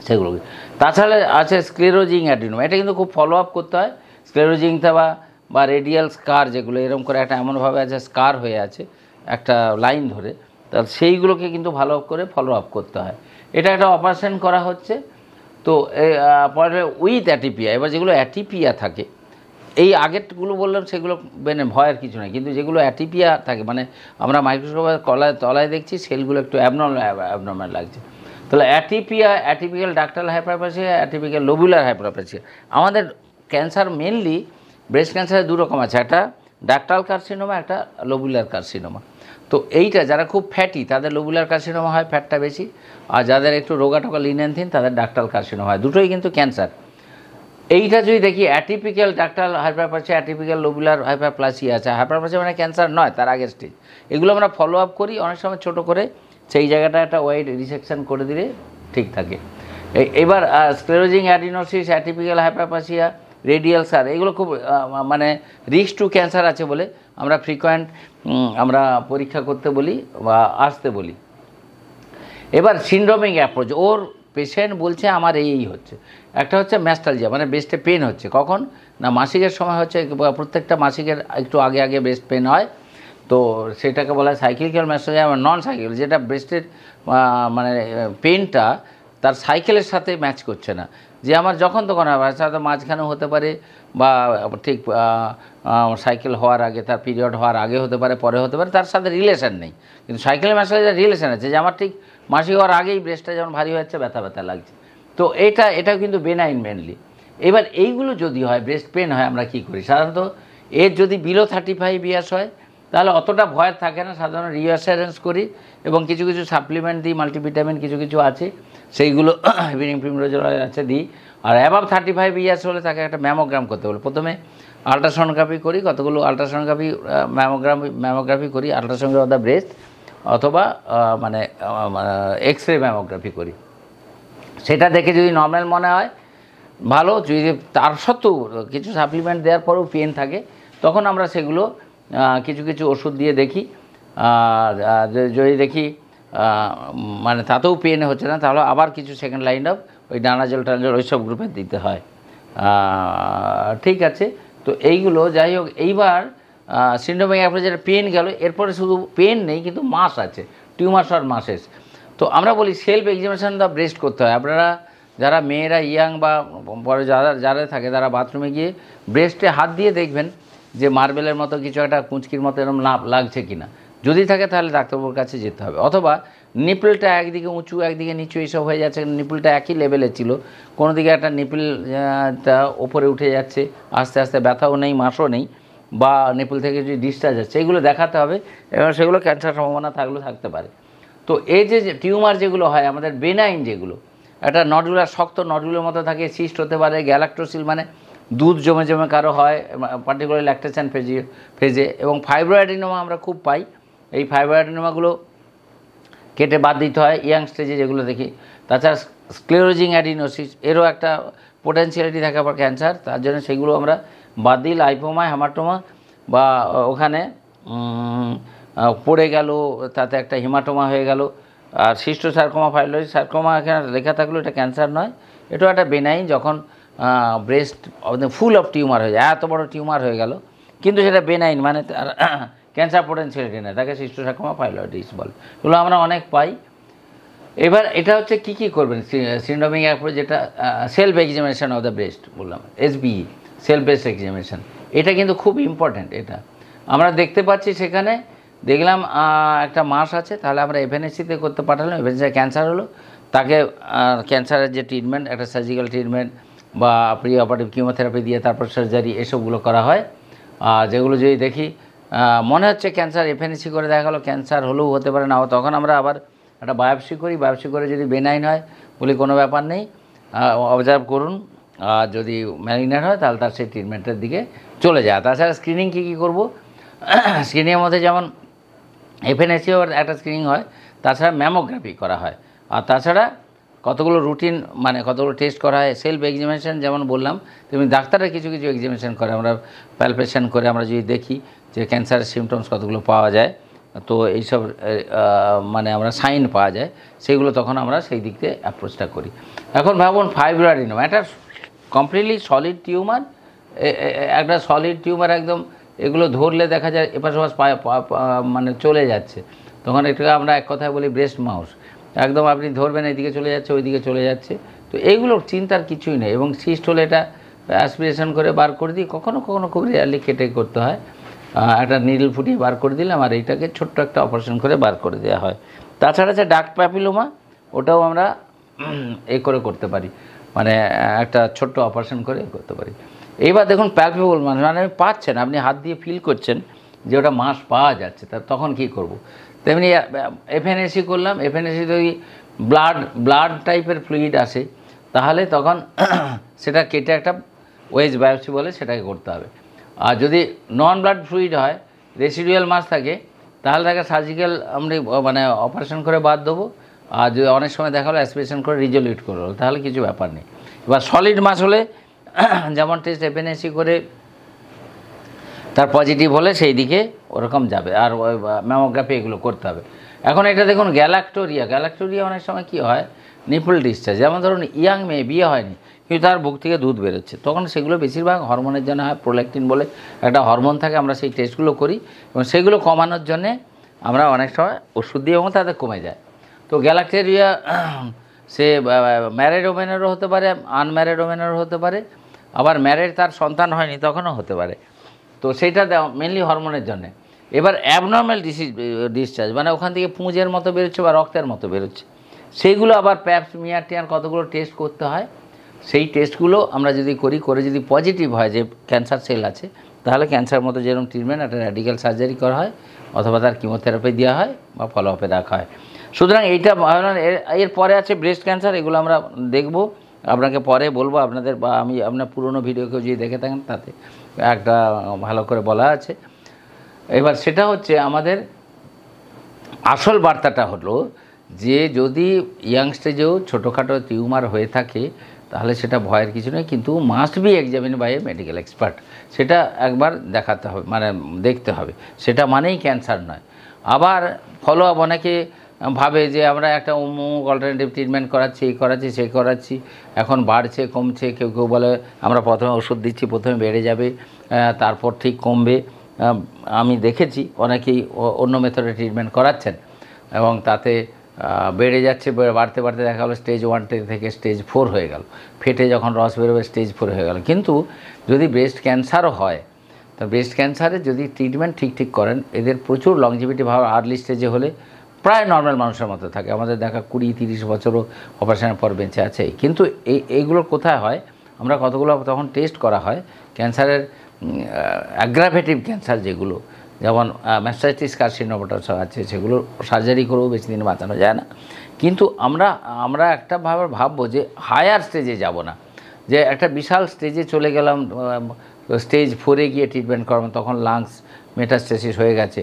সেগুলো। তাছাড়া আছে স্ক্লেরোজিং অ্যাডিনোমা, এটা কিন্তু খুব ফলো আপ করতে হয়। স্ক্লেরোজিংটা বা রেডিয়াল স্কার, যেগুলো এরকম করে একটা এমনভাবে আছে স্কার হয়ে আছে একটা লাইন ধরে, তাহলে সেইগুলোকে কিন্তু ভালো করে ফলো আপ করতে হয়। এটা একটা অপারেশন করা হচ্ছে। তো পরে উইথ অ্যাটিপিয়া, এবার যেগুলো অ্যাটিপিয়া থাকে, এই আগেরগুলো বললাম সেগুলো ভয়ের কিছু নেই, কিন্তু যেগুলো অ্যাটিপিয়া থাকে, মানে আমরা মাইক্রোস্কোপের তলায় দেখছি সেলগুলো একটু অ্যাবনর্মাল লাগছে, তাহলে atypical ductal hyperplasia, atypical lobular hyperplasia. আমাদের ক্যান্সার মেনলি ব্রেস্ট ক্যান্সারের 2 রকম আছে, একটা ডাক্টাল কার্সিনোমা, একটা লোবুলার কার্সিনোমা। তো এইটা যারা খুব ফ্যাটি তাদের লোবুলার কার্সিনোমা হয়, ফ্যাটটা বেশি, আর যাদের একটু রোগাটোকা লিনেনথিন তাদের ডাক্টাল কার্সিনোমা হয়, দুটোই কিন্তু ক্যান্সার। এইটা যদি দেখি atypical ductal hyperplasia, atypical lobular hyperplasia আছে, হাইপারপ্লেসিয়া মানে ক্যান্সার নয়, তার আগের স্টেজ। এগুলো আমরা ফলো আপ করি, অনেক সময় ছোটো করে সেই জায়গাটা একটা ওয়াইড রিসেকশন করে দিলে ঠিক থাকে। এবার স্ক্লেরোজিং অ্যাডিনোসিস, অ্যাটিপিক্যাল হাইপারপ্লেসিয়া, রেডিয়াল স্কার, এগুলো খুব মানে রিস্ক টু ক্যান্সার আছে বলে আমরা ফ্রিকোয়েন্ট আমরা পরীক্ষা করতে বলি বা আসতে বলি। এবার সিন্ড্রোমিক অ্যাপ্রোচ, ওর পেশেন্ট বলছে আমার এই হচ্ছে, একটা হচ্ছে ম্যাস্টালজিয়া, মানে ব্রেস্টে পেন হচ্ছে, কখন না মাসিকের সময় হচ্ছে, প্রত্যেকটা মাসিকের একটু আগে আগে ব্রেস্ট পেন হয়, তো সেটাকে বলা হয় সাইক্লিক্যাল ম্যাস্টালজিয়া। নন সাইকেল, যেটা ব্রেস্টের মানে পেনটা তার সাইকেলের সাথে ম্যাচ করছে না, যে আমার যখন তখন হবে, সাধারণত মাঝখানেও হতে পারে বা ঠিক সাইকেল হওয়ার আগে, তার পিরিয়ড হওয়ার আগে হতে পারে, পরে হতে পারে, তার সাথে রিলেশন নেই। কিন্তু সাইকেলের ম্যাসাজের রিলেশন আছে, যে আমার ঠিক মাসিক হওয়ার আগেই ব্রেস্টটা যেমন ভারী হচ্ছে, ব্যথা ব্যথা লাগছে, তো এটাও কিন্তু বেনাইন মেনলি। এবার এইগুলো যদি হয়, ব্রেস্ট পেন হয়, আমরা কী করি সাধারণত, এর যদি বিলো 35 ইয়ার্স হয় তাহলে অতটা ভয় থাকে না, সাধারণত রিঅ্যাসুরেন্স করি এবং কিছু কিছু সাপ্লিমেন্ট দিই, মাল্টিভিটামিন কিছু কিছু আছে সেইগুলো হিভিনিং প্রিমরোজল আছে দিই। আর অ্যাবাভ 35 ইয়ার্স হলে তাকে একটা ম্যামোগ্রাম করতে বলে, প্রথমে আলট্রাসোনোগ্রাফি করি, কতগুলো আলট্রাসোনোগ্রাফি ম্যামোগ্রাফি করি, আলট্রাসোনোগ্রাফি অফ দ্য ব্রেস্ট, অথবা মানে এক্স রে ম্যামোগ্রাফি করি। সেটা দেখে যদি নর্মাল মনে হয় ভালো, যদি তার সত্ত্বেও কিছু সাপ্লিমেন্ট দেওয়ার পরেও পেন থাকে, তখন আমরা সেগুলো কিছু কিছু ওষুধ দিয়ে দেখি। যদি দেখি মানে তাতেও পেন হচ্ছে না, তাহলে আবার কিছু সেকেন্ড লাইন অফ ওই ডানাজল টানাজল ওইসব গ্রুপে দিতে হয়। ঠিক আছে, তো এইগুলো যাই হোক। এইবার সিন্ড্রোমিক অ্যাপ্রোচের পেন গেল, এরপরে শুধু পেন নেই কিন্তু মাস আছে, টিউমার্স আর মাসেস। তো আমরা বলি সেলফ এক্সামিনেশন দ্য ব্রেস্ট করতে হয়। আপনারা যারা মেয়েরা ইয়াং বা পরে যারা থাকে, তারা বাথরুমে গিয়ে ব্রেস্টে হাত দিয়ে দেখবেন যে মার্বেলের মতো কিছু একটা কুঁচকির মতো এরকম লাগছে কিনা, যদি থাকে তাহলে ডাক্তারবাবুর কাছে যেতে হবে। অথবা নিপলটা একদিকে উঁচু একদিকে নিচু এইসব হয়ে যাচ্ছে, নিপলটা একই লেভেলে ছিল, কোনো দিকে একটা নিপলটা ওপরে উঠে যাচ্ছে, আস্তে আস্তে ব্যথাও নেই, মাসও নেই, বা নিপল থেকে যদি ডিসচার্জ হচ্ছে, এগুলো দেখাতে হবে, এবং সেগুলো ক্যান্সার সম্ভাবনা থাকলেও থাকতে পারে। তো এই যে টিউমার যেগুলো হয় আমাদের বেনাইন, যেগুলো একটা নডুলার শক্ত নডুলের মতো থাকে, সিস্ট হতে পারে, গ্যালাক্টোসিল মানে দুধ জমে জমে কারো হয়, পার্টিকুলার ল্যাকটেশন ফেজে, এবং ফাইব্রোঅ্যাডিনোমা আমরা খুব পাই। এই ফাইব্রোঅ্যাডিনোমাগুলো কেটে বাদ দিতে হয় ইয়াং স্টেজে, যেগুলো দেখি। তাছাড়া স্ক্লেরোজিং অ্যাডিনোসিস, এরও একটা পোটেন্সিয়ালিটি থাকে আবার ক্যান্সার, তার জন্য সেগুলো আমরা বাদ দিই। লাইপোমা, হেমাটোমা, বা ওখানে পড়ে গেল, তাতে একটা হিমাটোমা হয়ে গেল। আর সিস্টোসার্কোমা, ফাইব্রোসিস সার্কোমা এখানে লেখা থাকলেও এটা ক্যান্সার নয়, এটাও একটা বেনাইন, যখন ব্রেস্ট ফুল অফ টিউমার হয়ে যায়, এত বড় টিউমার হয়ে গেল, কিন্তু সেটা বেনাইন, মানে তার ক্যান্সার পোটেন্সিয়ালিটি নেই, তাকে সিস্টোসার্কোমা ফাইব্রোসিস বলে। এগুলো আমরা অনেক পাই। এবার এটা হচ্ছে কী করবেন সিন্ড্রোমিক অ্যাপ্রোচ, যেটা self examination of the breast বললাম, SBE, সেলফ ব্রেস্ট এক্সামিনেশন, এটা কিন্তু খুব ইম্পর্ট্যান্ট। এটা আমরা দেখতে পাচ্ছি, সেখানে দেখলাম একটা মাস আছে, তাহলে আমরা FNAC-তে করতে পাঠালাম, FNAC ক্যান্সার হলো, তাকে ক্যান্সারের যে ট্রিটমেন্ট, একটা সার্জিক্যাল ট্রিটমেন্ট বা প্রি অপারেটিভ কিমোথেরাপি দিয়ে তারপর সার্জারি, এসবগুলো করা হয়। যেগুলো যদি দেখি মনে হচ্ছে ক্যান্সার, FNAC করে দেখা গেলো ক্যান্সার হলেও হতে পারে না, তখন আমরা আবার একটা বায়োপসি করি, বায়োপসি করে যদি বেনাইন হয় বলি কোনো ব্যাপার নেই, অবজার্ভ করুন, আর যদি ম্যালিগন্যান্ট হয় তাহলে তার সেই ট্রিটমেন্টের দিকে চলে যায়। তাছাড়া স্ক্রিনিং কী করবো, স্ক্রিনিংয়ের মধ্যে যেমন FNACও একটা স্ক্রিনিং হয়, তাছাড়া ম্যামোগ্রাফি করা হয়, আর তাছাড়া কতগুলো রুটিন মানে কতগুলো টেস্ট করা হয়। সেলফ এক্সামিনেশন যেমন বললাম, তেমনি ডাক্তাররা কিছু কিছু এক্সামিনেশন করে, আমরা প্যালপেশন করে আমরা যদি দেখি যে ক্যান্সারের সিমটমস কতগুলো পাওয়া যায়, তো এইসব মানে আমরা সাইন পাওয়া যায়, সেগুলো তখন আমরা সেই দিক থেকে অ্যাপ্রোচটা করি। এখন ভাবুন ফাইব্রয়েড অ্যাডিনোমা, এটা কমপ্লিটলি সলিড টিউমার, একটা সলিড টিউমার একদম, এগুলো ধরলে দেখা যায় এপাশ ওপাশ মানে চলে যাচ্ছে, তখন এটাকে আমরা এক কথায় বলি ব্রেস্ট মাউস। একদম আপনি ধরবেন এইদিকে চলে যাচ্ছে, ওইদিকে চলে যাচ্ছে, তো এইগুলোর চিন্তার কিছুই নেই। এবং সিস্ট হলে এটা অ্যাসপিরেশন করে বার করে দিই, কখনো কখনো খুব রেয়ারলি কেটে করতে হয়, একটা নিডল ফুটিয়ে বার করে দিলাম, আর এইটাকে ছোট্ট একটা অপারেশন করে বার করে দেওয়া হয়। তাছাড়া আছে ডাক্ট প্যাপিলোমা, ওটাও আমরা করে করতে পারি, মানে একটা ছোট্ট অপারেশন করে করতে পারি। এইবার দেখুন প্যালপেবল মাস, মানে আপনি পাচ্ছেন, আপনি হাত দিয়ে ফিল করছেন যে ওটা মাস পাওয়া যাচ্ছে, তা তখন কী করব? তেমনি এফএনএসি করলাম, এফএনএসি যদি ব্লাড টাইপের ফ্লুইড আসে, তাহলে তখন সেটা কেটে একটা ওয়েজ বায়োপসি বলে সেটাকে করতে হবে। আর যদি নন ব্লাড ফ্লুইড হয়, রেসিডুয়াল মাস থাকে, তাহলে তাকে সার্জিক্যাল আমরা মানে অপারেশন করে বাদ দেবো। আর যদি অনেক সময় দেখা হলো অ্যাসপিরেশন করে রিজলিউট করে হলো, তাহলে কিছু ব্যাপার নেই। এবার সলিড মাস হলে যেমন টেস্ট এফএনএসি করে তার পজিটিভ হলে সেই দিকে ওরকম যাবে, আর ম্যামোগ্রাফি এগুলো করতে হবে। এখন এটা দেখুন গ্যালাক্টোরিয়া অনেক সময় কী হয়, নিপল ডিসচার্জ, যেমন ধরুন ইয়াং মেয়ে, বিয়ে হয়নি কিন্তু তার বুক থেকে দুধ বেরোচ্ছে, তখন সেগুলো বেশিরভাগ হরমোনের জন্য হয়। প্রোল্যাকটিন বলে একটা হরমোন থাকে, আমরা সেই টেস্টগুলো করি এবং সেগুলো কমানোর জন্যে আমরা অনেক সময় ওষুধ দিয়ে এবং তাদের কমে যায়। তো গ্যালাক্টোরিয়া সে ম্যারিড ওমেনেরও হতে পারে, আনম্যারিড ওমেনেরও হতে পারে, আবার ম্যারিড তার সন্তান হয়নি তখনও হতে পারে। তো সেইটা মেনলি হরমোনের জন্যে। এবার অ্যাবনর্মাল ডিসচার্জ, মানে ওখান থেকে পুঁজের মতো বেরোচ্ছে বা রক্তের মতো বেরোচ্ছে, সেইগুলো আবার প্যাপস মিয়ার কতগুলো টেস্ট করতে হয়। সেই টেস্টগুলো আমরা যদি করে যদি পজিটিভ হয় যে ক্যান্সার সেল আছে, তাহলে ক্যান্সার মতো যেরকম ট্রিটমেন্ট, একটা র্যাডিক্যাল সার্জারি করা হয় অথবা তার কিমোথেরাপি দেওয়া হয় বা ফলো আপে রাখা হয়। সুতরাং এইটা এর পরে আছে ব্রেস্ট ক্যান্সার, এগুলো আমরা দেখব, আপনাকে পরে বলবো আপনাদের, বা আমি আপনার পুরনো ভিডিওকেও যদি দেখে থাকেন তাতে একটা ভালো করে বলা আছে। এবার সেটা হচ্ছে আমাদের আসল বার্তাটা হলো যে যদি ইয়াং স্টেজেও ছোটোখাটো টিউমার হয়ে থাকে, তাহলে সেটা ভয়ের কিছু নেই, কিন্তু must be examine by a medical expert, সেটা একবার দেখাতে হবে, মানে দেখতে হবে, সেটা মানেই ক্যান্সার নয়। আবার ফলো আপ, অনেকে ভাবে যে আমরা একটা অমুক অল্টারনেটিভ ট্রিটমেন্ট করাচ্ছি, এই করাচ্ছি, সেই করাচ্ছি, এখন বাড়ছে কমছে, কেউ কেউ বলে আমরা প্রথমে ওষুধ দিচ্ছি, প্রথমে বেড়ে যাবে, তারপর ঠিক কমবে। আমি দেখেছি অনেকেই অন্য মেথডে ট্রিটমেন্ট করাচ্ছেন এবং তাতে বেড়ে যাচ্ছে, বাড়তে বাড়তে দেখা গেলো স্টেজ 1 থেকে স্টেজ 4 হয়ে গেল, ফেটে যখন রস বেরোবে স্টেজ 4 হয়ে গেল। কিন্তু যদি ব্রেস্ট ক্যান্সারও হয়, তা ব্রেস্ট ক্যান্সারে যদি ট্রিটমেন্ট ঠিক করেন, এদের প্রচুর লংজিভিটি ভাব আর্লি স্টেজে হলে প্রায় নর্মাল মানুষের মতো থাকে। আমাদের দেখা 20-30 বছরও অপারেশনের পর বেঁচে আছে। কিন্তু এইগুলো কোথায় হয়, আমরা কতগুলো তখন টেস্ট করা হয় ক্যান্সারের, অ্যাগ্রাভেটিভ ক্যান্সার যেগুলো, যেমন ম্যাস্টাইটিস কার্সিনোমা আছে, সেগুলো সার্জারি করেও বেশি দিন বাঁচানো যায় না। কিন্তু আমরা একটা ভাববো যে হায়ার স্টেজে যাব না, যে একটা বিশাল স্টেজে চলে গেলাম, স্টেজ 4-এ গিয়ে ট্রিটমেন্ট করাবো, তখন লাংস মেটাস্টেসিস হয়ে গেছে।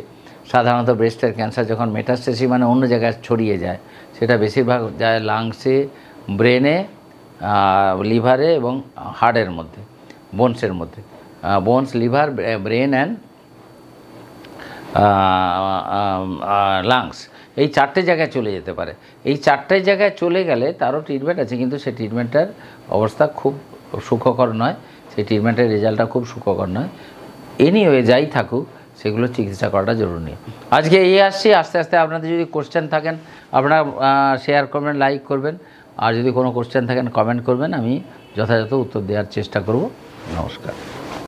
সাধারণত ব্রেস্টের ক্যান্সার যখন মেটাস্টেসিস মানে অন্য জায়গায় ছড়িয়ে যায়, সেটা বেশিরভাগ যায় লাংসে, ব্রেনে, লিভারে এবং হার্টের মধ্যে, বোনসের মধ্যে, bones, liver, brain and lungs, এই 4টে জায়গায় চলে যেতে পারে। এই 4টে জায়গায় চলে গেলে তারও ট্রিটমেন্ট আছে, কিন্তু সেই ট্রিটমেন্টের অবস্থা খুব সুখকর নয়, সেই ট্রিটমেন্টের রেজাল্টটা খুব সুখকর নয়। এনিওয়ে যাই থাকুক, সেগুলো চিকিৎসা করাটা জরুরি। আজকে আসছি, আস্তে আস্তে আপনাদের যদি কোশ্চেন থাকেন আপনারা শেয়ার করবেন, লাইক করবেন, আর যদি কোনো কোশ্চেন থাকেন কমেন্ট করবেন, আমি যথাযথ উত্তর দেওয়ার চেষ্টা করব। নমস্কার।